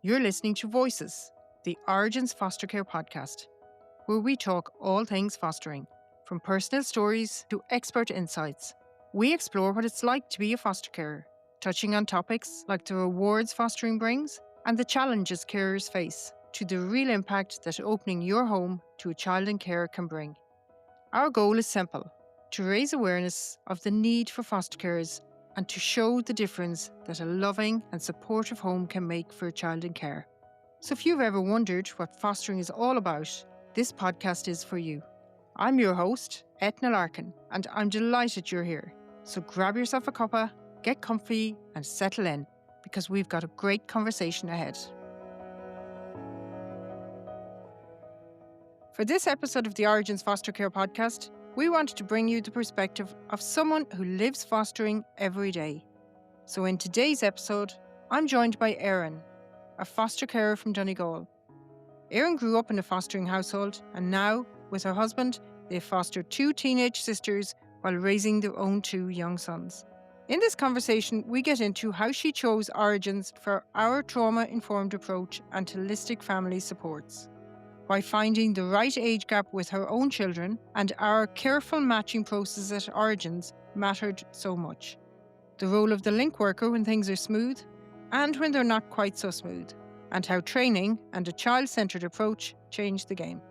You're listening to Voices, the Origins Foster Care podcast, where we talk all things fostering, from personal stories to expert insights. We explore what it's like to be a foster carer, touching on topics like the rewards fostering brings and the challenges carers face, to the real impact that opening your home to a child in care can bring. Our goal is simple: to raise awareness of the need for foster carers and to show the difference that a loving and supportive home can make for a child in care. So if you've ever wondered what fostering is all about, this podcast is for you. I'm your host, Eithne Larkin, and I'm delighted you're here. So grab yourself a cuppa, get comfy and settle in, because we've got a great conversation ahead. For this episode of the Origins Foster Care podcast, we wanted to bring you the perspective of someone who lives fostering every day. So in today's episode, I'm joined by Erin, a foster carer from Donegal. Erin grew up in a fostering household, and now, with her husband, they foster 2 teenage sisters while raising their own 2 young sons. In this conversation, we get into how she chose Origins for our trauma-informed approach and holistic family supports, why finding the right age gap with her own children and our careful matching process at Origins mattered so much, the role of the link worker when things are smooth and when they're not quite so smooth, and how training and a child-centred approach changed the game.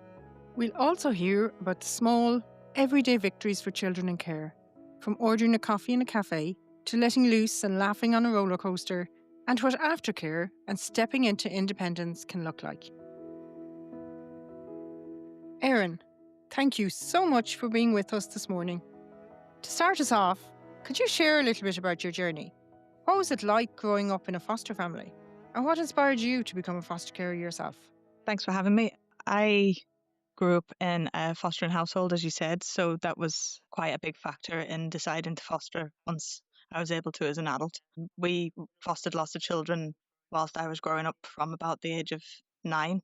We'll also hear about the small, everyday victories for children in care, from ordering a coffee in a cafe to letting loose and laughing on a roller coaster, and what aftercare and stepping into independence can look like. Erin, thank you so much for being with us this morning. To start us off, could you share a little bit about your journey? What was it like growing up in a foster family? And what inspired you to become a foster carer yourself? Thanks for having me. I grew up in a fostering household, as you said, so that was quite a big factor in deciding to foster once I was able to as an adult. We fostered lots of children whilst I was growing up from about the age of 9.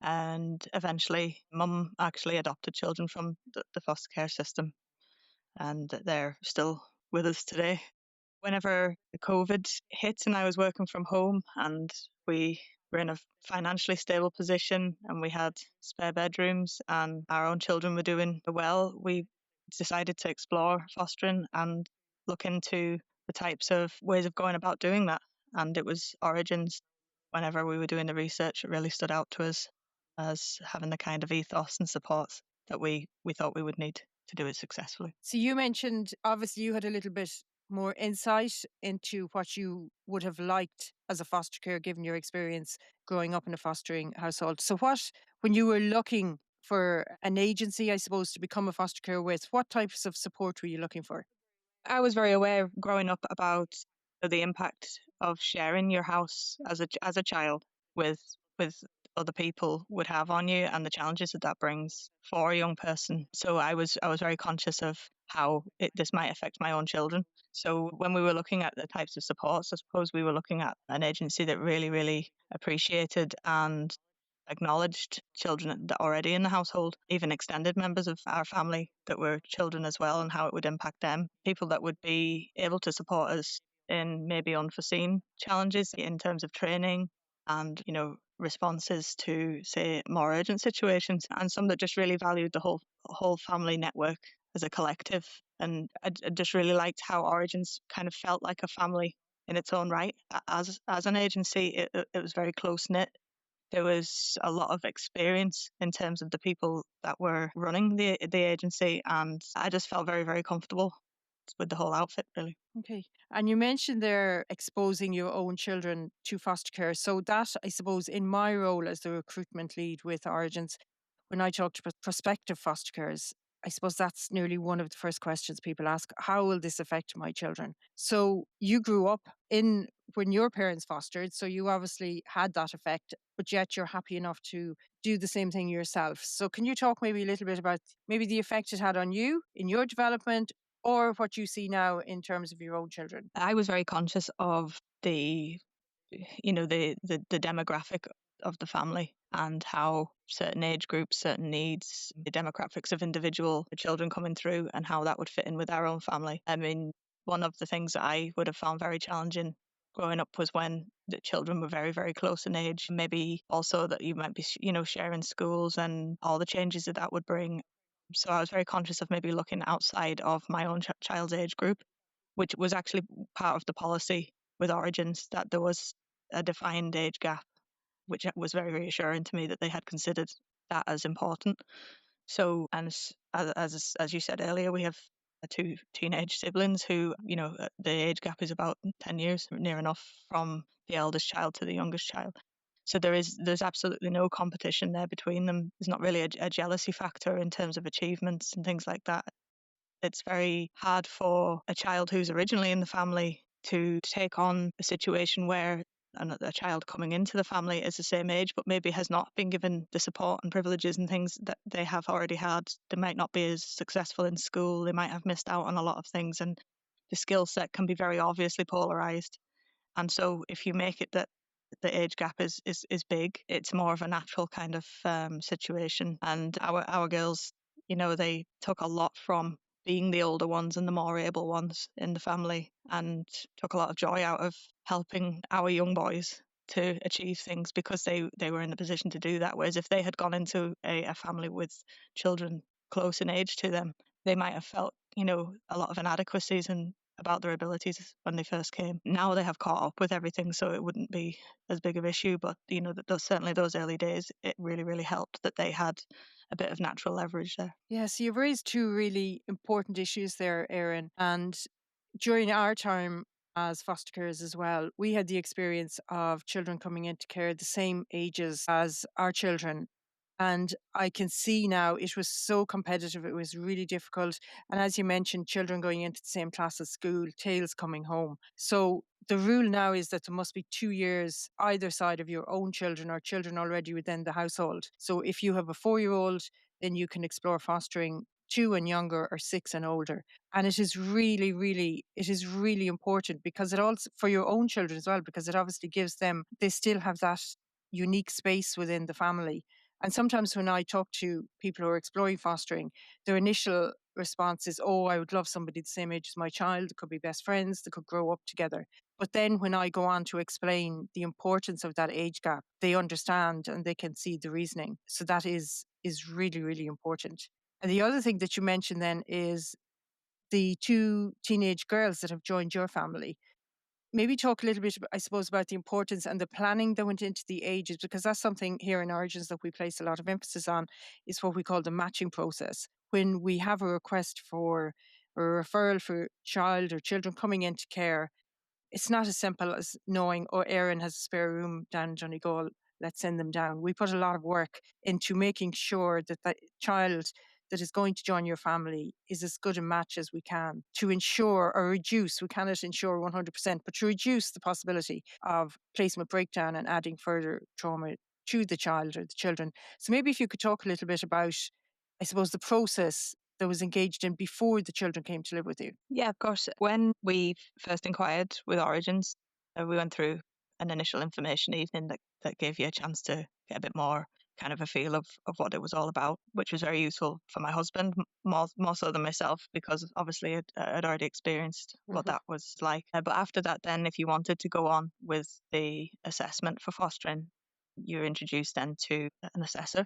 And eventually, Mum actually adopted children from the foster care system, and they're still with us today. Whenever the COVID hit and I was working from home and we were in a financially stable position and we had spare bedrooms and our own children were doing well, we decided to explore fostering and look into the types of ways of going about doing that. And it was Origins. Whenever we were doing the research, it really stood out to us as having the kind of ethos and supports that we thought we would need to do it successfully. So you mentioned, obviously, you had a little bit more insight into what you would have liked as a foster care, given your experience growing up in a fostering household. So when you were looking for an agency, I suppose, to become a foster care with, what types of support were you looking for? I was very aware growing up about the impact of sharing your house as a child with other people would have on you, and the challenges that brings for a young person. So I was very conscious of how this might affect my own children. So when we were looking at the types of supports, I suppose we were looking at an agency that really appreciated and acknowledged children that already in the household, even extended members of our family that were children as well, and how it would impact them. People that would be able to support us in maybe unforeseen challenges in terms of training and, responses to, say, more urgent situations, and some that just really valued the whole family network as a collective. And I just really liked how Origins kind of felt like a family in its own right. As an agency, it was very close knit. There was a lot of experience in terms of the people that were running the agency, and I just felt very comfortable with the whole outfit, really. Okay. And you mentioned there exposing your own children to foster care. So that, I suppose, in my role as the recruitment lead with Origins, when I talk to prospective foster carers, I suppose that's nearly one of the first questions people ask: how will this affect my children? So you grew up when your parents fostered, so you obviously had that effect, but yet you're happy enough to do the same thing yourself. So can you talk maybe a little bit about maybe the effect it had on you in your development, or what you see now in terms of your own children? I was very conscious of the demographic of the family and how certain age groups, certain needs, the demographics of individual children coming through and how that would fit in with our own family. I mean, one of the things that I would have found very challenging growing up was when the children were very, very close in age. Maybe also that you might be, sharing schools and all the changes that that would bring. So I was very conscious of maybe looking outside of my own child's age group, which was actually part of the policy with Origins, that there was a defined age gap, which was very reassuring to me that they had considered that as important. So, and as you said earlier, we have two teenage siblings who, the age gap is about 10 years, near enough, from the eldest child to the youngest child. So there's absolutely no competition there between them. There's not really a jealousy factor in terms of achievements and things like that. It's very hard for a child who's originally in the family to take on a situation where a child coming into the family is the same age, but maybe has not been given the support and privileges and things that they have already had. They might not be as successful in school. They might have missed out on a lot of things, and the skill set can be very obviously polarized. And so if you make it that the age gap is big, it's more of a natural kind of situation. And our girls, they took a lot from being the older ones and the more able ones in the family, and took a lot of joy out of helping our young boys to achieve things because they were in the position to do that. Whereas if they had gone into a family with children close in age to them, they might have felt, a lot of inadequacies and about their abilities when they first came. Now they have caught up with everything, so it wouldn't be as big of an issue. But certainly those early days, it really, really helped that they had a bit of natural leverage there. Yes, you've raised two really important issues there, Erin. And during our time as foster carers as well, we had the experience of children coming into care the same ages as our children. And I can see now it was so competitive. It was really difficult. And as you mentioned, children going into the same class at school, tails coming home. So the rule now is that there must be 2 years either side of your own children or children already within the household. So if you have a 4-year-old, then you can explore fostering 2 and younger or 6 and older. And it is really, really, it is really important because it also, for your own children as well, because it obviously gives them, they still have that unique space within the family. And sometimes when I talk to people who are exploring fostering, their initial response is, oh, I would love somebody the same age as my child. They could be best friends. They could grow up together. But then when I go on to explain the importance of that age gap, they understand and they can see the reasoning. So that is really, really important. And the other thing that you mentioned then is the two teenage girls that have joined your family. Maybe talk a little bit, I suppose, about the importance and the planning that went into the ages, because that's something here in Origins that we place a lot of emphasis on, is what we call the matching process. When we have a request for a referral for child or children coming into care, it's not as simple as knowing, oh, Erin has a spare room down in Donegal, let's send them down. We put a lot of work into making sure that the child that is going to join your family is as good a match as we can to ensure or reduce, we cannot ensure 100%, but to reduce the possibility of placement breakdown and adding further trauma to the child or the children. So maybe if you could talk a little bit about, I suppose, the process that was engaged in before the children came to live with you. Yeah, of course. When we first inquired with Origins, we went through an initial information evening that gave you a chance to get a bit more kind of a feel of what it was all about, which was very useful for my husband, more so than myself, because obviously I'd already experienced what that was like. But after that, then, if you wanted to go on with the assessment for fostering, you're introduced then to an assessor,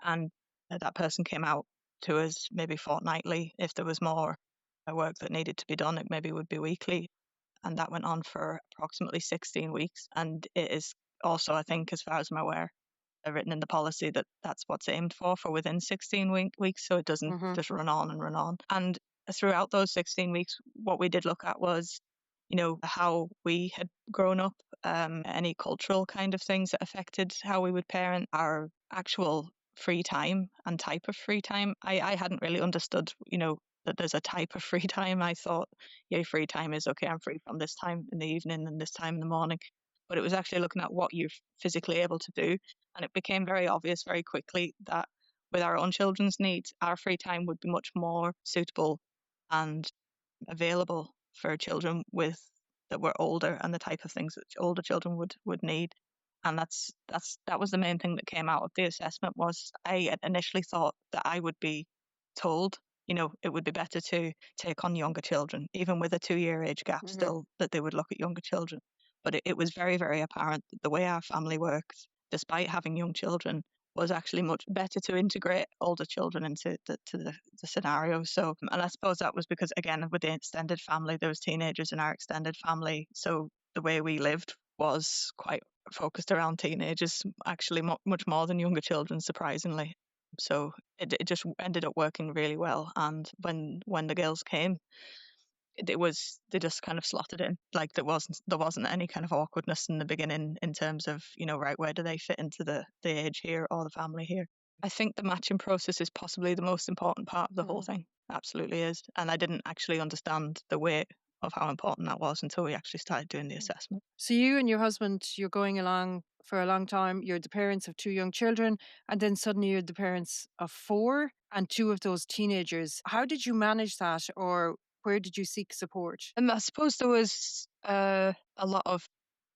and that person came out to us maybe fortnightly. If there was more work that needed to be done, it maybe would be weekly. And that went on for approximately 16 weeks. And it is also, I think, as far as I'm aware, written in the policy that that's what's aimed for within 16 weeks. So it doesn't just run on and run on. And throughout those 16 weeks, what we did look at was, how we had grown up, any cultural kind of things that affected how we would parent, our actual free time and type of free time. I hadn't really understood, that there's a type of free time. I thought, yeah, free time is okay, I'm free from this time in the evening and this time in the morning. But it was actually looking at what you're physically able to do. And it became very obvious very quickly that with our own children's needs, our free time would be much more suitable and available for children that were older, and the type of things that older children would need. And that was the main thing that came out of the assessment. Was I had initially thought that I would be told, it would be better to take on younger children, even with a 2-year age gap, still that they would look at younger children. But it was very, very apparent that the way our family works, despite having young children, was actually much better to integrate older children into the scenario. So, and I suppose that was because, again, with the extended family, there was teenagers in our extended family. So the way we lived was quite focused around teenagers, actually much more than younger children, surprisingly. So it just ended up working really well. And when the girls came, they just kind of slotted in. Like there wasn't any kind of awkwardness in the beginning in terms of, right, where do they fit into the age here or the family here. I think the matching process is possibly the most important part of the whole thing. Absolutely is. And I didn't actually understand the weight of how important that was until we actually started doing the assessment. So you and your husband, you're going along for a long time. You're the parents of 2 young children, and then suddenly you're the parents of 4 and 2 of those teenagers. How did you manage that, or where did you seek support? And I suppose there was a lot of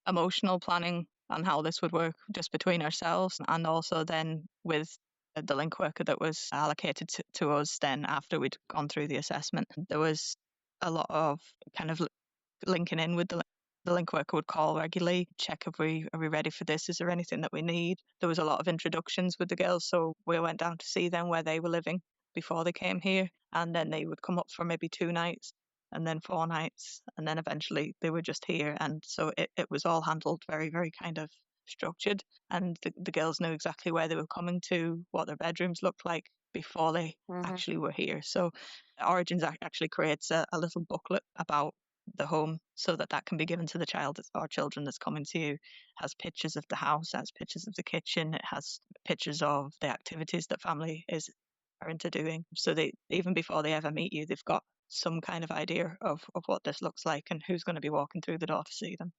emotional planning on how this would work just between ourselves, and also then with the link worker that was allocated to us then after we'd gone through the assessment. There was a lot of kind of linking in with the link worker would call regularly, check if are we ready for this? Is there anything that we need? There was a lot of introductions with the girls, so we went down to see them where they were living before they came here, and then they would come up for maybe 2 nights and then 4 nights, and then eventually they were just here. And so it was all handled very, very kind of structured, and the girls knew exactly where they were coming to, what their bedrooms looked like before they actually were here. So Origins actually creates a little booklet about the home so that can be given to the child or children that's coming to you. It has pictures of the house, it has pictures of the kitchen, it has pictures of the activities that family are into doing. So they, even before they ever meet you, they've got some kind of idea of what this looks like and who's going to be walking through the door to see them.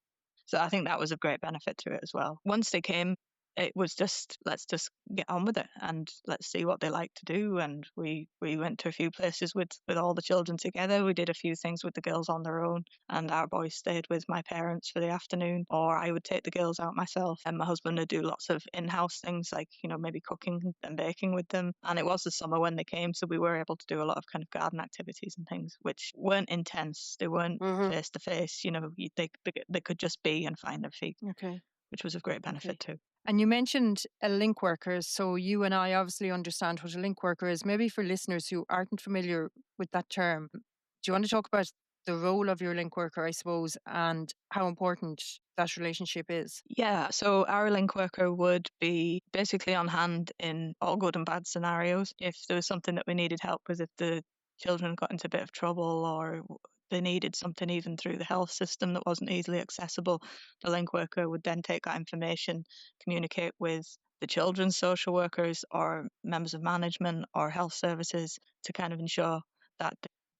So I think that was a great benefit to it as well. Once they came, it was just, let's just get on with it and let's see what they like to do. And we went to a few places with all the children together. We did a few things with the girls on their own, and our boys stayed with my parents for the afternoon, or I would take the girls out myself, and my husband would do lots of in-house things like, maybe cooking and baking with them. And it was the summer when they came, so we were able to do a lot of kind of garden activities and things which weren't intense. They weren't face to face. They could just be and find their feet. Okay. Which was of great benefit too. And you mentioned a link worker. So you and I obviously understand what a link worker is. Maybe for listeners who aren't familiar with that term, do you want to talk about the role of your link worker, I suppose, and how important that relationship is? Yeah, so our link worker would be basically on hand in all good and bad scenarios. If there was something that we needed help with, if the children got into a bit of trouble or they needed something even through the health system that wasn't easily accessible, the link worker would then take that information, communicate with the children's social workers or members of management or health services to kind of ensure that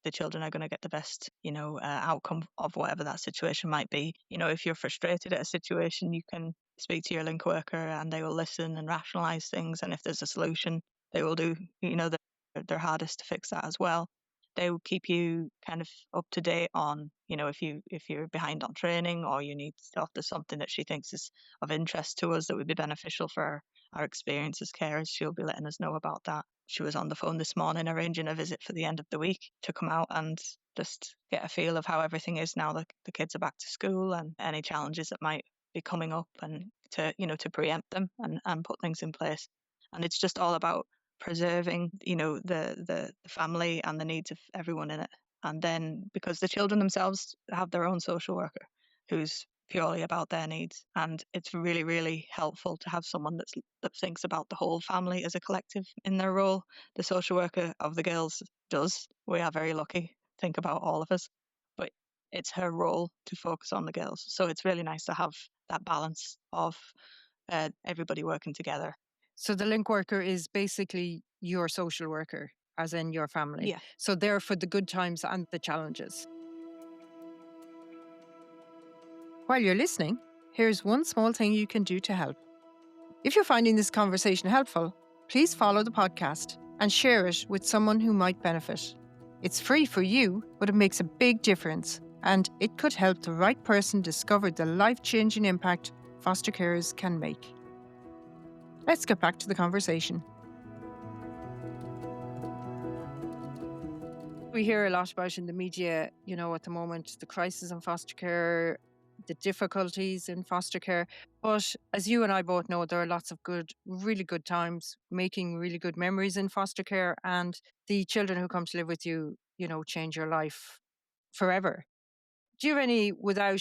the children are going to get the best, outcome of whatever that situation might be. If you're frustrated at a situation, you can speak to your link worker and they will listen and rationalize things. And if there's a solution, they will do, their hardest to fix that as well. They will keep you kind of up to date on, if you're behind on training or you need stuff, there's something that she thinks is of interest to us that would be beneficial for our experience as carers. She'll be letting us know about that. She was on the phone this morning arranging a visit for the end of the week to come out and just get a feel of how everything is now that the kids are back to school and any challenges that might be coming up, and to preempt them and put things in place. And it's just all about preserving, the family and the needs of everyone in it. And then because the children themselves have their own social worker who's purely about their needs, and it's really, really helpful to have someone that thinks about the whole family as a collective in their role. The social worker of the girls does. We are very lucky. Think about all of us, but it's her role to focus on the girls. So it's really nice to have that balance of everybody working together. So the link worker is basically your social worker, as in your family. Yeah. So they're for the good times and the challenges. While you're listening, here's one small thing you can do to help. If you're finding this conversation helpful, please follow the podcast and share it with someone who might benefit. It's free for you, but it makes a big difference, and it could help the right person discover the life-changing impact foster carers can make. Let's get back to the conversation. We hear a lot about in the media, at the moment, the crisis in foster care, the difficulties in foster care. But as you and I both know, there are lots of good, really good times, making really good memories in foster care. And the children who come to live with you, change your life forever. Do you have any, without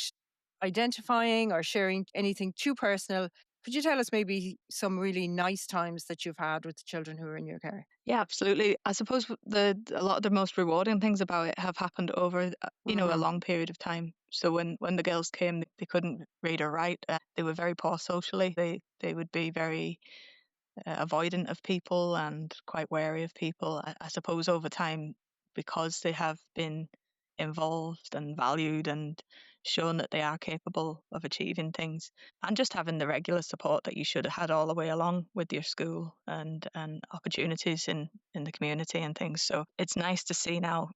identifying or sharing anything too personal, could you tell us maybe some really nice times that you've had with the children who are in your care? Yeah, absolutely. I suppose a lot of the most rewarding things about it have happened over a Mm-hmm. long period of time. So when the girls came, they couldn't read or write. They were very poor socially. They would be very avoidant of people and quite wary of people. I suppose over time, because they have been involved and valued and shown that they are capable of achieving things, and just having the regular support that you should have had all the way along with your school and opportunities in the community and things. So it's nice to see now,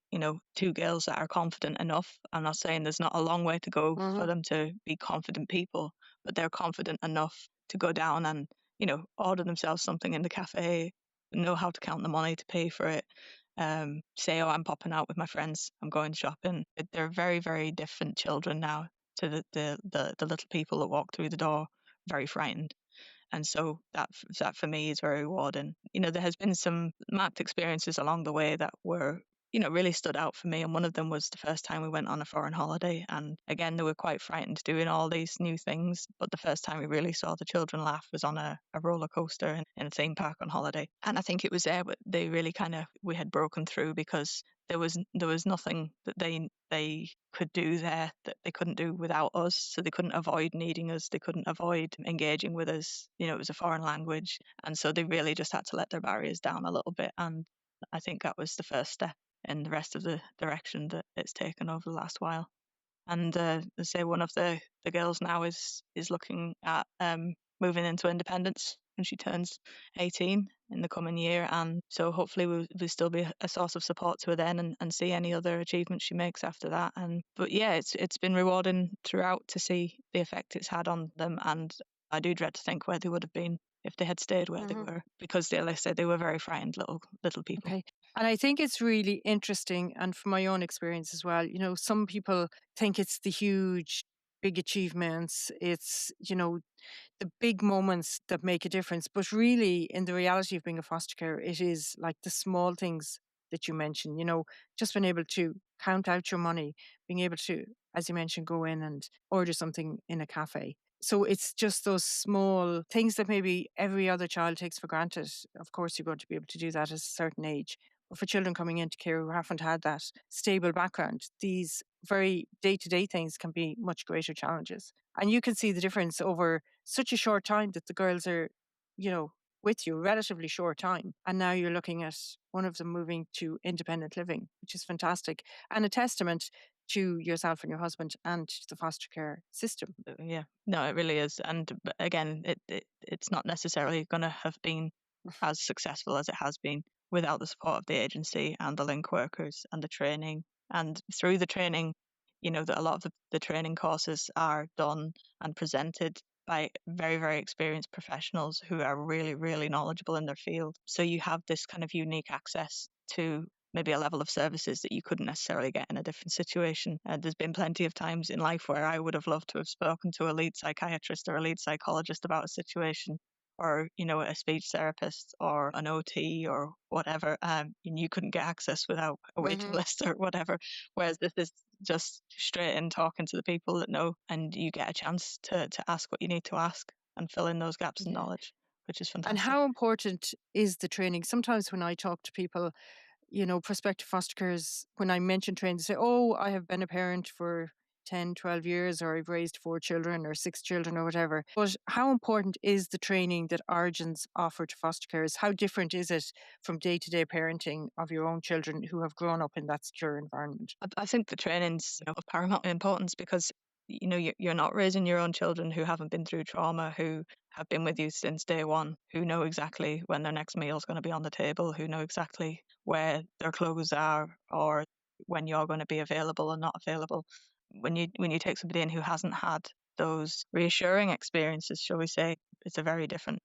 two girls that are confident enough. I'm not saying there's not a long way to go for Mm-hmm. them to be confident people, but they're confident enough to go down and order themselves something in the cafe, know how to count the money to pay for it, say, oh, I'm popping out with my friends, I'm going shopping. They're very, very different children now to the little people that walk through the door, very frightened. And so that for me is very rewarding. There has been some marked experiences along the way that were, really stood out for me. And one of them was the first time we went on a foreign holiday. And again, they were quite frightened doing all these new things. But the first time we really saw the children laugh was on a roller coaster in a theme park on holiday. And I think it was there, but they really we had broken through because there was nothing that they could do there that they couldn't do without us. So they couldn't avoid needing us. They couldn't avoid engaging with us. It was a foreign language. And so they really just had to let their barriers down a little bit. And I think that was the first step in the rest of the direction that it's taken over the last while. And I say one of the girls now is looking at moving into independence when she turns 18 in the coming year. And so hopefully we'll still be a source of support to her then and see any other achievements she makes after that. But yeah, it's been rewarding throughout to see the effect it's had on them. And I do dread to think where they would have been if they had stayed where they Mm-hmm. were, because like I said, they were very frightened little people. Okay. And I think it's really interesting, and from my own experience as well, some people think it's the huge, big achievements, it's, the big moments that make a difference. But really, in the reality of being a foster care, it is like the small things that you mentioned, just being able to count out your money, being able to, as you mentioned, go in and order something in a cafe. So it's just those small things that maybe every other child takes for granted. Of course, you're going to be able to do that at a certain age. But for children coming into care who haven't had that stable background, these very day to day things can be much greater challenges. And you can see the difference over such a short time that the girls are, with you, relatively short time. And now you're looking at one of them moving to independent living, which is fantastic and a testament to yourself and your husband and to the foster care system. Yeah, no, it really is. And again, it's not necessarily going to have been as successful as it has been without the support of the agency and the link workers and the training. And through the training, that a lot of the training courses are done and presented by very, very experienced professionals who are really, really knowledgeable in their field. So you have this kind of unique access to maybe a level of services that you couldn't necessarily get in a different situation. There's been plenty of times in life where I would have loved to have spoken to a lead psychiatrist or a lead psychologist about a situation, or a speech therapist or an OT or whatever, and you couldn't get access without a waiting Hmm. list or whatever. Whereas this is just straight in talking to the people that know, and you get a chance to ask what you need to ask and fill in those gaps in Yeah. knowledge, which is And fantastic. how important is the training? Sometimes when I talk to people, prospective foster carers, when I mention training, they say, oh, I have been a parent for 10, 12 years, or I've raised 4 children or 6 children or whatever. But how important is the training that Origins offer to foster carers? How different is it from day to day parenting of your own children who have grown up in that secure environment? I think the training's of paramount importance because you're not raising your own children who haven't been through trauma, who have been with you since day one, who know exactly when their next meal is going to be on the table, who know exactly where their clothes are or when you're going to be available and not available. When you take somebody in who hasn't had those reassuring experiences, shall we say, it's a very different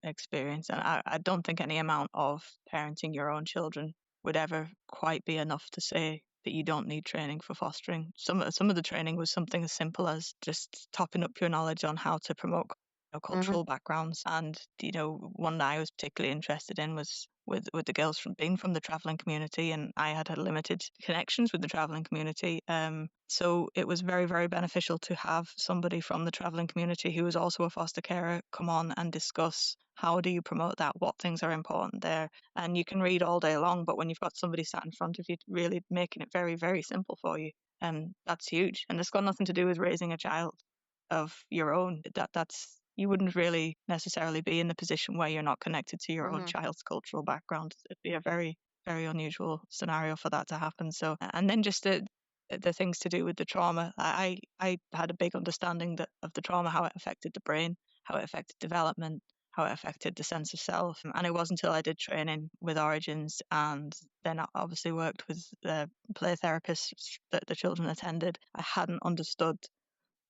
experience. And I don't think any amount of parenting your own children would ever quite be enough to say that you don't need training for fostering. Some of the training was something as simple as just topping up your knowledge on how to promote cultural backgrounds. And one that I was particularly interested in was with the girls from being from the traveling community, and I had limited connections with the traveling community. So it was very, very beneficial to have somebody from the traveling community who was also a foster carer come on and discuss how do you promote that, what things are important there. And you can read all day long, but when you've got somebody sat in front of you really making it very, very simple for you, that's huge. And it's got nothing to do with raising a child of your own. That's you wouldn't really necessarily be in the position where you're not connected to your own child's cultural background. It'd be a very, very unusual scenario for that to happen. So, and then just the things to do with the trauma. I had a big understanding of the trauma, how it affected the brain, how it affected development, how it affected the sense of self. And it wasn't until I did training with Origins and then I obviously worked with the play therapists that the children attended, I hadn't understood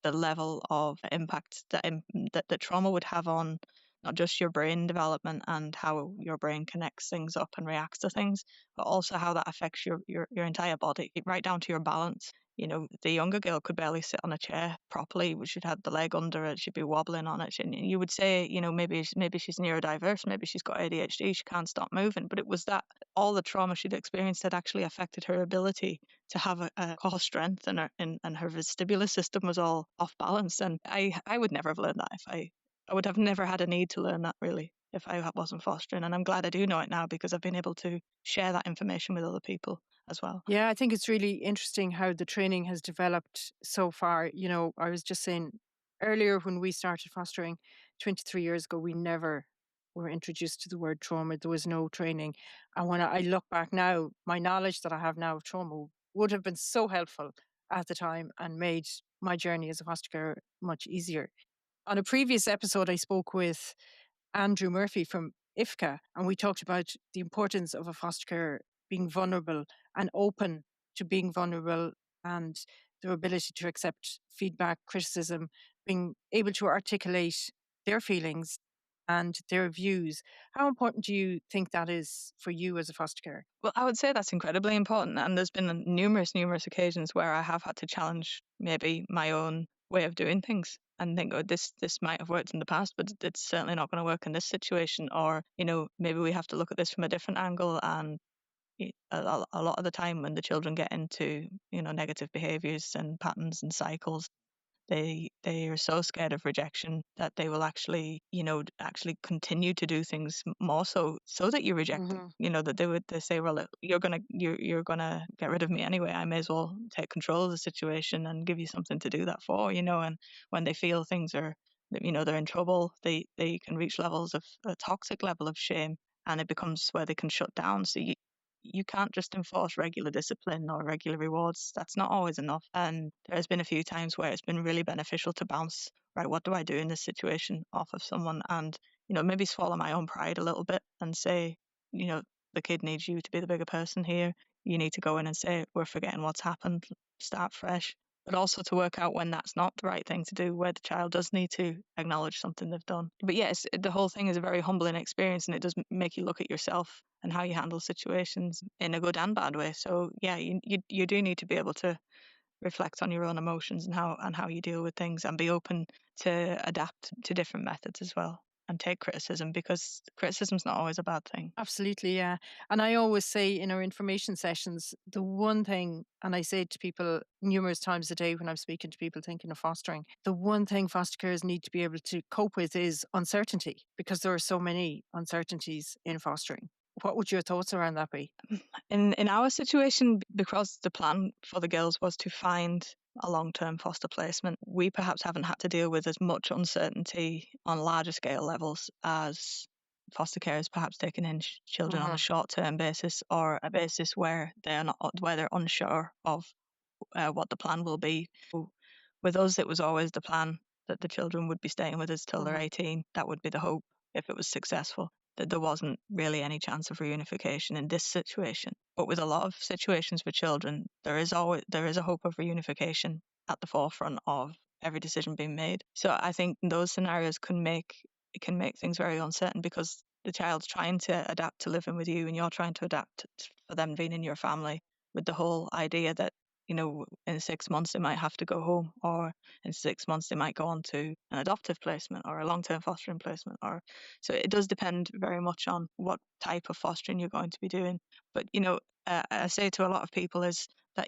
the level of impact that trauma would have on not just your brain development and how your brain connects things up and reacts to things, but also how that affects your entire body, right down to your balance. The younger girl could barely sit on a chair properly. She'd had the leg under it. She'd be wobbling on it. And you would say, maybe she's neurodiverse. Maybe she's got ADHD. She can't stop moving. But it was that all the trauma she'd experienced had actually affected her ability to have a core strength, and her vestibular system was all off balance. And I would never have learned that I would have never had a need to learn that really if I wasn't fostering. And I'm glad I do know it now because I've been able to share that information with other people as well. Yeah, I think it's really interesting how the training has developed so far. I was just saying earlier when we started fostering 23 years ago, we never were introduced to the word trauma. There was no training. And when I look back now, my knowledge that I have now of trauma would have been so helpful at the time and made my journey as a foster carer much easier. On a previous episode, I spoke with Andrew Murphy from IFCA, and we talked about the importance of a foster carer being vulnerable and open to being vulnerable and their ability to accept feedback, criticism, being able to articulate their feelings and their views. How important do you think that is for you as a foster carer? Well, I would say that's incredibly important. And there's been numerous occasions where I have had to challenge maybe my own way of doing things and think, oh, this might have worked in the past, but it's certainly not going to work in this situation. Or, maybe we have to look at this from a different angle. And a lot of the time when the children get into, negative behaviors and patterns and cycles, they are so scared of rejection that they will actually continue to do things more so that you reject them. That they say, well, you're gonna get rid of me anyway. I may as well take control of the situation and give you something to do that for. And when they feel things are, they're in trouble, they can reach levels of a toxic level of shame, and it becomes where they can shut down. So you can't just enforce regular discipline or regular rewards. That's not always enough. And there has been a few times where it's been really beneficial to bounce, right, what do I do in this situation, off of someone, and, maybe swallow my own pride a little bit and say, the kid needs you to be the bigger person here. You need to go in and say, we're forgetting what's happened, start fresh. But also to work out when that's not the right thing to do, where the child does need to acknowledge something they've done. But yes, the whole thing is a very humbling experience, and it does make you look at yourself and how you handle situations in a good and bad way. So yeah, you do need to be able to reflect on your own emotions and how you deal with things, and be open to adapt to different methods as well, and take criticism, because criticism's not always a bad thing. Absolutely, yeah. And I always say in our information sessions, the one thing, and I say it to people numerous times a day when I'm speaking to people thinking of fostering, the one thing foster carers need to be able to cope with is uncertainty, because there are so many uncertainties in fostering. What would your thoughts around that be? In our situation, because the plan for the girls was to find a long-term foster placement, we perhaps haven't had to deal with as much uncertainty on larger scale levels as foster carers perhaps taking in children on a short-term basis, or a basis where they're unsure of what the plan will be. With us, it was always the plan that the children would be staying with us till they're 18. That would be the hope if it was successful. That there wasn't really any chance of reunification in this situation. But with a lot of situations for children, there is a hope of reunification at the forefront of every decision being made. So I think those scenarios can make things very uncertain, because the child's trying to adapt to living with you, and you're trying to adapt for them being in your family with the whole idea that, in 6 months they might have to go home, or in 6 months they might go on to an adoptive placement or a long-term fostering placement. Or so it does depend very much on what type of fostering you're going to be doing. But I say to a lot of people is that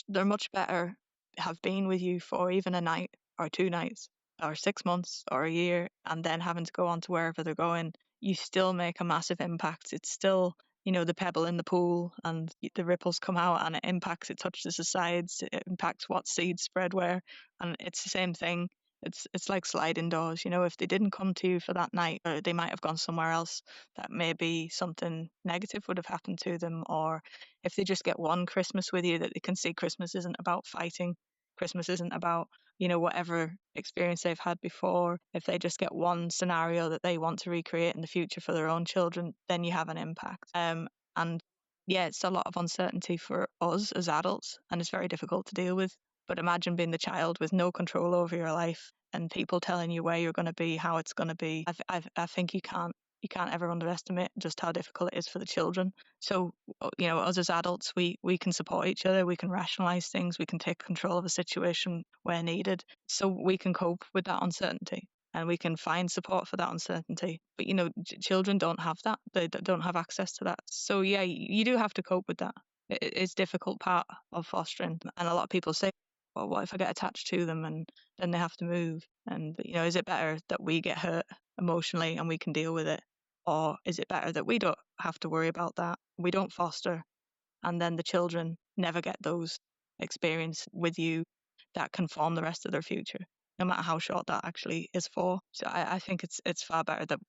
they're much better have been with you for even a night or 2 nights or 6 months or a year, and then having to go on to wherever they're going. You still make a massive impact. It's still, the pebble in the pool, and the ripples come out and it impacts, it touches the sides, it impacts what seeds spread where. And it's the same thing. It's like sliding doors. If they didn't come to you for that night, or they might have gone somewhere else, that maybe something negative would have happened to them. Or if they just get one Christmas with you, that they can see Christmas isn't about fighting. Christmas isn't about, whatever experience they've had before. If they just get one scenario that they want to recreate in the future for their own children, then you have an impact. And yeah, it's a lot of uncertainty for us as adults, and it's very difficult to deal with. But imagine being the child with no control over your life, and people telling you where you're going to be, how it's going to be. I think you can't ever underestimate just how difficult it is for the children. So, us as adults, we can support each other, we can rationalize things, we can take control of a situation where needed, so we can cope with that uncertainty, and we can find support for that uncertainty. But children don't have that; they don't have access to that. So yeah, you do have to cope with that. It's a difficult part of fostering, and a lot of people say, well, what if I get attached to them and then they have to move? And is it better that we get hurt emotionally and we can deal with it, or is it better that we don't have to worry about that, we don't foster, and then the children never get those experience with you that can form the rest of their future, no matter how short that actually is for? So I think it's far better that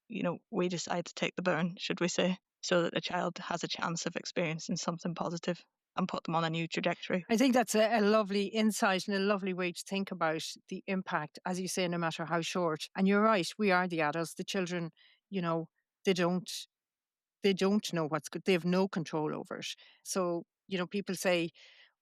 we decide to take the burn, should we say, so that the child has a chance of experiencing something positive and put them on a new trajectory. I think that's a lovely insight and a lovely way to think about the impact, as you say, no matter how short. And you're right, we are the adults. The children, you know, they don't they don't know what's good. They have no control over it. So, people say,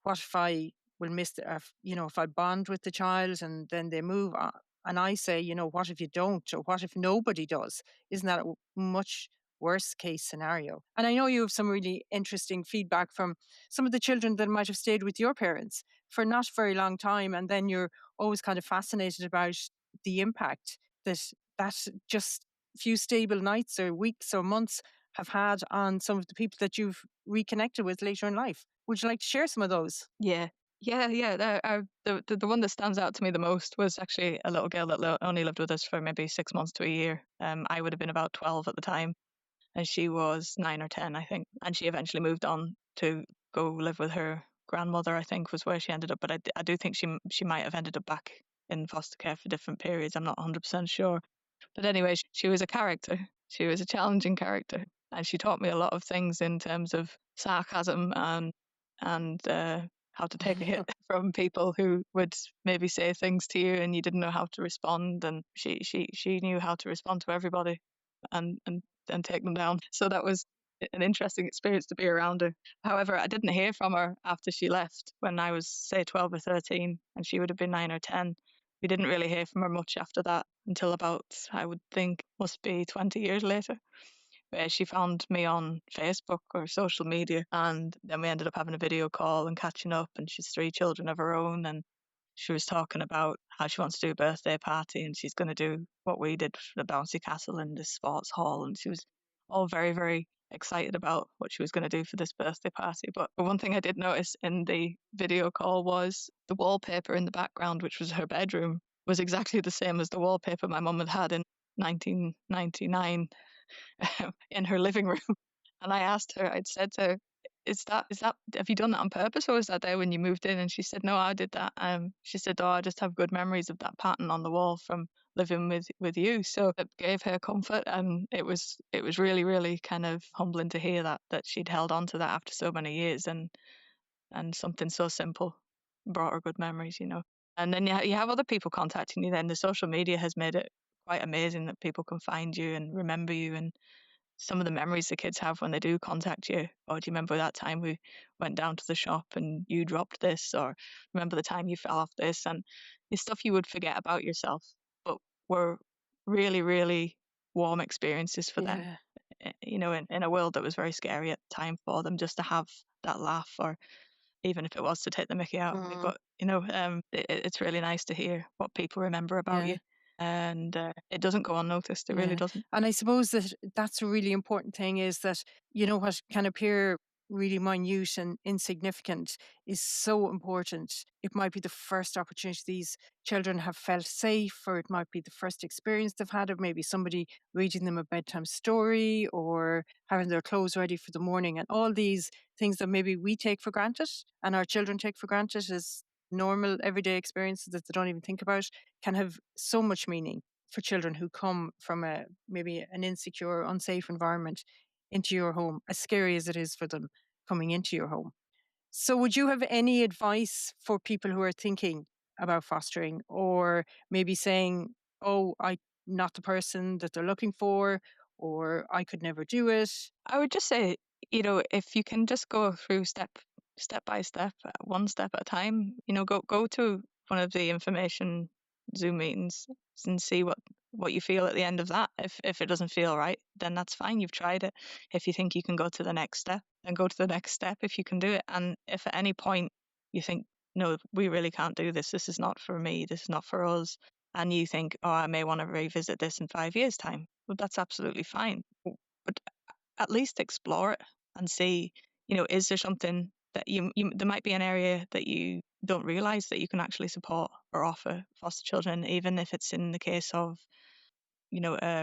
what if I will miss if I bond with the child and then they move on? And I say, what if you don't? Or what if nobody does? Isn't that a much worse case scenario? And I know you have some really interesting feedback from some of the children that might have stayed with your parents for not very long time. And then you're always kind of fascinated about the impact that just few stable nights or weeks or months have had on some of the people that you've reconnected with later in life. Would you like to share some of those? Yeah. Yeah. The one that stands out to me the most was actually a little girl that only lived with us for maybe 6 months to a year. I would have been about 12 at the time, and she was 9 or 10, I think. And she eventually moved on to go live with her grandmother, I think, was where she ended up. But I do think she might have ended up back in foster care for different periods. I'm not 100% sure. But anyway, she was a character. She was a challenging character, and she taught me a lot of things in terms of sarcasm and how to take a hit from people who would maybe say things to you and you didn't know how to respond. And she knew how to respond to everybody and take them down. So that was an interesting experience to be around her. However, I didn't hear from her after she left when I was, say, 12 or 13, and she would have been 9 or 10. We didn't really hear from her much after that until about, I would think, must be 20 years later, where she found me on Facebook or social media, and then we ended up having a video call and catching up. And she's 3 children of her own, and she was talking about how she wants to do a birthday party, and she's going to do what we did for the bouncy castle in the sports hall. And she was all very, very excited about what she was going to do for this birthday party. But one thing I did notice in the video call was the wallpaper in the background, which was her bedroom, was exactly the same as the wallpaper my mum had had in 1999 in her living room. And I asked her, I'd said to her, is that, have you done that on purpose, or was that there when you moved in? And she said, no, I did that. She said, oh, I just have good memories of that pattern on the wall from living with you. So it gave her comfort, and it was really, really kind of humbling to hear that she'd held on to that after so many years, and something so simple brought her good memories. And then you have other people contacting you. Then the social media has made it quite amazing that people can find you and remember you, and some of the memories the kids have when they do contact you. Oh, do you remember that time we went down to the shop and you dropped this? Or remember the time you fell off this? And it's stuff you would forget about yourself, but were really, really warm experiences for them. Yeah. In a world that was very scary at the time for them, just to have that laugh or even if it was to take the mickey out of me. But it's really nice to hear what people remember about Yeah. you, and it doesn't go unnoticed. It really doesn't. And I suppose that that's a really important thing, is that, what can appear really minute and insignificant is so important. It might be the first opportunity these children have felt safe, or it might be the first experience they've had of maybe somebody reading them a bedtime story, or having their clothes ready for the morning, and all these things that maybe we take for granted and our children take for granted as normal everyday experiences that they don't even think about, can have so much meaning for children who come from maybe an insecure, unsafe environment into your home, as scary as it is for them coming into your home. So would you have any advice for people who are thinking about fostering, or maybe saying, oh, I'm not the person that they're looking for, or I could never do it? I would just say, if you can just go through step by step, one step at a time, go to one of the information Zoom meetings and see what you feel at the end of that. If it doesn't feel right, then that's fine. You've tried it. If you think you can go to the next step, then go to the next step if you can do it. And if at any point you think, no, we really can't do this, this is not for me, this is not for us, and you think, oh, I may want to revisit this in 5 years' time, well, that's absolutely fine. But at least explore it and see, is there something that there might be an area that you don't realize that you can actually support or offer foster children, even if it's in the case of,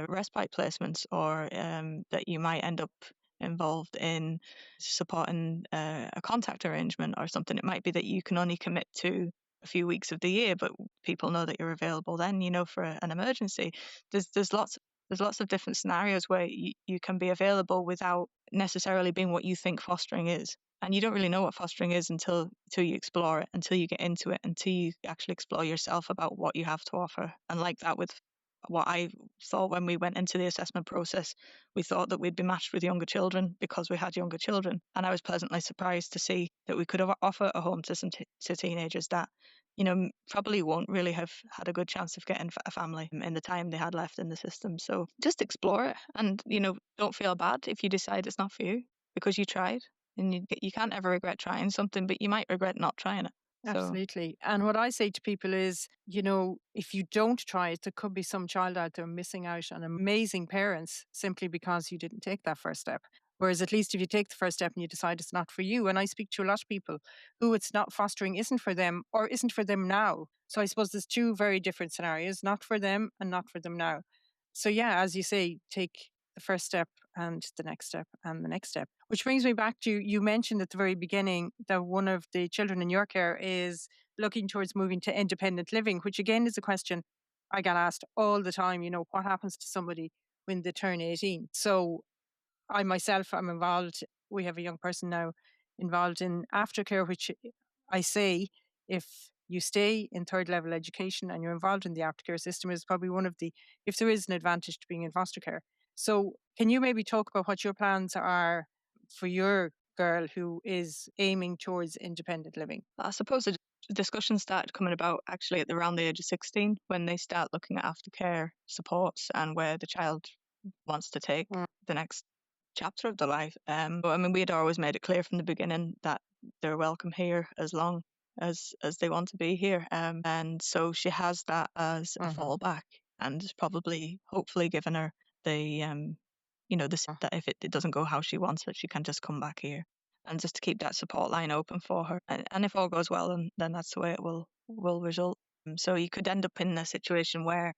respite placements, or that you might end up involved in supporting a contact arrangement or something. It might be that you can only commit to a few weeks of the year, but people know that you're available then, for an emergency. There's lots of different scenarios where you can be available without necessarily being what you think fostering is. And you don't really know what fostering is until you explore it, until you get into it, until you actually explore yourself about what you have to offer. And like that with what I thought when we went into the assessment process, we thought that we'd be matched with younger children because we had younger children. And I was pleasantly surprised to see that we could offer a home to some to teenagers that, probably won't really have had a good chance of getting a family in the time they had left in the system. So just explore it, and, don't feel bad if you decide it's not for you, because you tried. And you can't ever regret trying something, but you might regret not trying it. So Absolutely. And what I say to people is, if you don't try it, there could be some child out there missing out on amazing parents simply because you didn't take that first step. Whereas at least if you take the first step and you decide it's not for you, and I speak to a lot of people who it's not, fostering isn't for them, or isn't for them now. So I suppose there's two very different scenarios, not for them and not for them now. So yeah, as you say, take the first step and the next step and the next step. Which brings me back to, you mentioned at the very beginning that one of the children in your care is looking towards moving to independent living, which again is a question I get asked all the time. What happens to somebody when they turn 18? So I myself am involved. We have a young person now involved in aftercare, which I say, if you stay in third level education and you're involved in the aftercare system, is probably one of the, if there is an advantage to being in foster care. So can you maybe talk about what your plans are for your girl who is aiming towards independent living? I suppose the discussion started coming about actually at around the age of 16, when they start looking at aftercare supports and where the child wants to take the next chapter of their life. But I mean, we had always made it clear from the beginning that they're welcome here as long as they want to be here. And so she has that as a fallback, and it's probably, hopefully, given her the that if it doesn't go how she wants it, she can just come back here, and just to keep that support line open for her. And if all goes well, then that's the way it will result. So you could end up in a situation where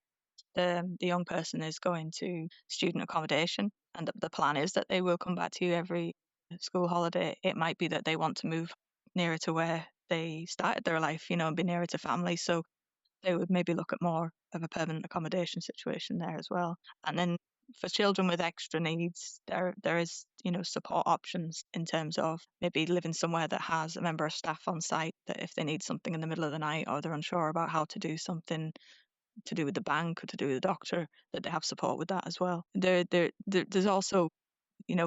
the young person is going to student accommodation, and the plan is that they will come back to you every school holiday. It might be that they want to move nearer to where they started their life, and be nearer to family. So they would maybe look at more of a permanent accommodation situation there as well. And then for children with extra needs, there is, support options in terms of maybe living somewhere that has a member of staff on site, that if they need something in the middle of the night, or they're unsure about how to do something to do with the bank or to do with the doctor, that they have support with that as well. There's also,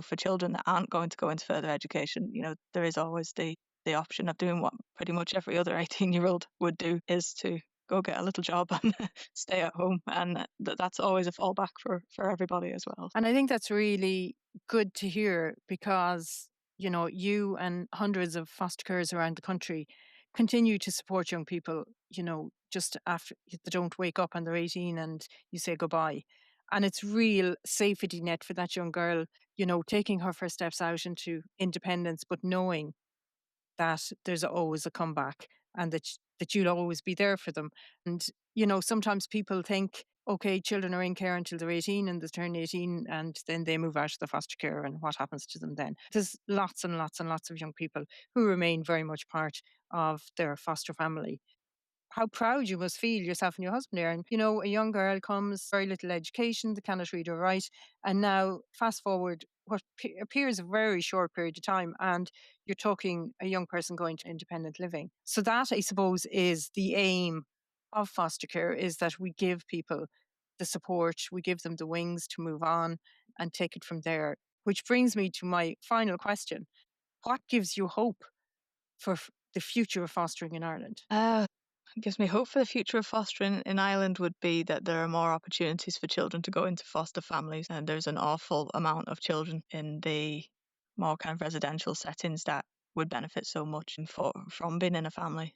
for children that aren't going to go into further education, there is always the option of doing what pretty much every other 18-year-old would do, is to go get a little job and stay at home. And that's always a fallback for everybody as well. And I think that's really good to hear, because you and hundreds of foster carers around the country continue to support young people, just after they don't wake up and they're 18 and you say goodbye. And it's real safety net for that young girl, taking her first steps out into independence, but knowing that there's always a comeback and that you'll always be there for them. And, sometimes people think, okay, children are in care until they're 18 and they turn 18 and then they move out of the foster care and what happens to them then? There's lots and lots and lots of young people who remain very much part of their foster family. How proud you must feel yourself and your husband there. And, a young girl comes, very little education, they cannot read or write. And now, fast forward what appears a very short period of time, and you're talking a young person going to independent living. So, that, I suppose, is the aim of foster care, is that we give people the support, we give them the wings to move on and take it from there. Which brings me to my final question. What gives you hope for the future of fostering in Ireland? Gives me hope for the future of fostering in Ireland would be that there are more opportunities for children to go into foster families, and there's an awful amount of children in the more kind of residential settings that would benefit so much from being in a family.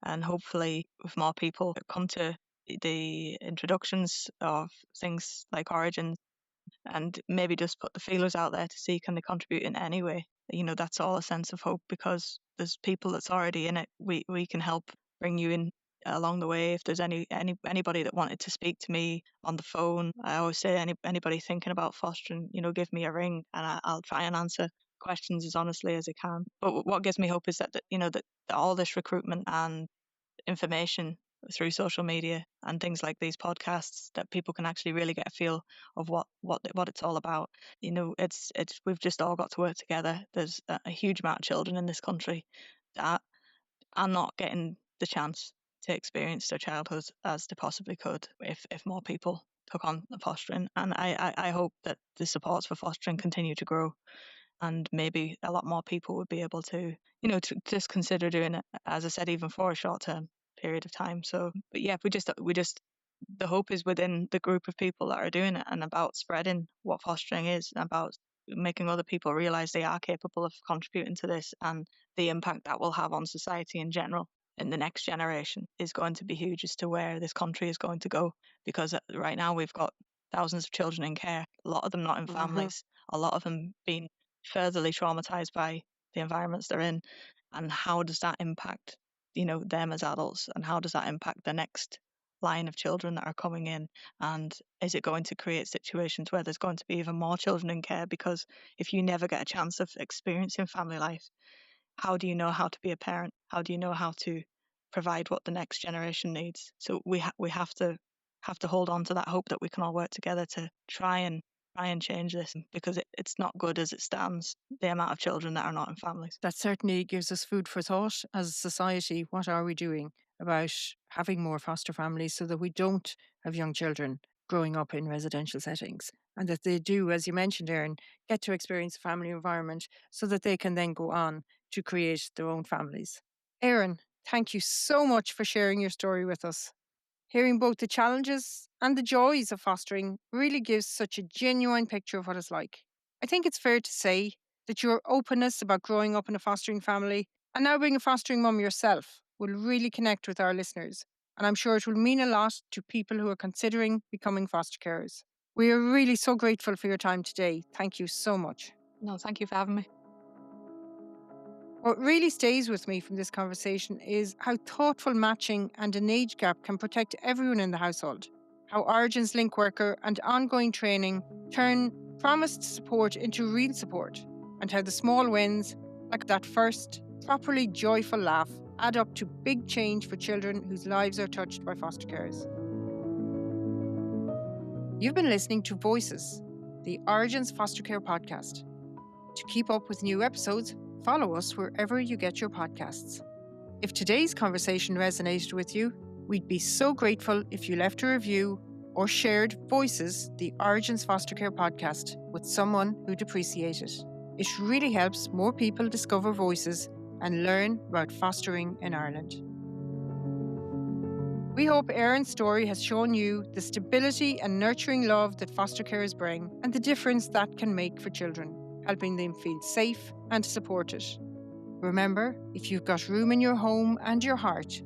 And hopefully, if more people come to the introductions of things like Origins and maybe just put the feelers out there to see can they contribute in any way, that's all a sense of hope, because there's people that's already in it. We can help bring you in along the way. If there's anybody that wanted to speak to me on the phone, I always say anybody thinking about fostering, give me a ring and I'll try and answer questions as honestly as I can. But what gives me hope is that all this recruitment and information through social media and things like these podcasts, that people can actually really get a feel of what it's all about. It's we've just all got to work together. There's a huge amount of children in this country that are not getting the chance to experience their childhood as they possibly could if more people took on the fostering. And I hope that the supports for fostering continue to grow, and maybe a lot more people would be able to just consider doing it, as I said, even for a short term period of time. So, but yeah, we just the hope is within the group of people that are doing it, and about spreading what fostering is, and about making other people realize they are capable of contributing to this, and the impact that will have on society in general in the next generation is going to be huge as to where this country is going to go. Because right now we've got thousands of children in care, a lot of them not in families, a lot of them being furtherly traumatized by the environments they're in. And how does that impact them as adults, and how does that impact the next line of children that are coming in? And is it going to create situations where there's going to be even more children in care? Because if you never get a chance of experiencing family life, how do you know how to be a parent? How do you know how to provide what the next generation needs? So we have to hold on to that hope that we can all work together to try and change this, because it's not good as it stands, the amount of children that are not in families. That certainly gives us food for thought as a society. What are we doing about having more foster families so that we don't have young children growing up in residential settings, and that they do, as you mentioned, Erin, get to experience a family environment so that they can then go on to create their own families. Erin, thank you so much for sharing your story with us. Hearing both the challenges and the joys of fostering really gives such a genuine picture of what it's like. I think it's fair to say that your openness about growing up in a fostering family and now being a fostering mum yourself will really connect with our listeners. And I'm sure it will mean a lot to people who are considering becoming foster carers. We are really so grateful for your time today. Thank you so much. No, thank you for having me. What really stays with me from this conversation is how thoughtful matching and an age gap can protect everyone in the household. How Origin's link worker and ongoing training turn promised support into real support. And how the small wins, like that first, properly joyful laugh, add up to big change for children whose lives are touched by foster carers. You've been listening to Voices, the Origins Foster Care podcast. To keep up with new episodes, follow us wherever you get your podcasts. If today's conversation resonated with you, we'd be so grateful if you left a review or shared Voices, the Origins Foster Care podcast, with someone who'd appreciate it. It really helps more people discover Voices and learn about fostering in Ireland. We hope Erin's story has shown you the stability and nurturing love that foster carers bring and the difference that can make for children. helping them feel safe and supported. Remember, if you've got room in your home and your heart,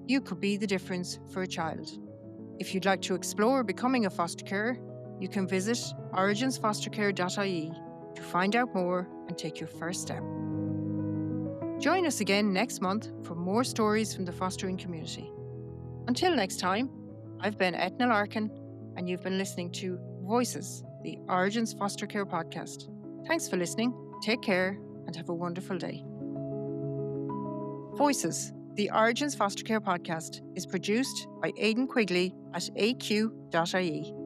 you could be the difference for a child. If you'd like to explore becoming a foster carer, you can visit originsfostercare.ie to find out more and take your first step. Join us again next month for more stories from the fostering community. Until next time, I've been Eithne Larkin, and you've been listening to Voices, the Origins Foster Care podcast. Thanks for listening, take care, and have a wonderful day. Voices, the Origins Foster Care podcast is produced by Aidan Quigley at aq.ie.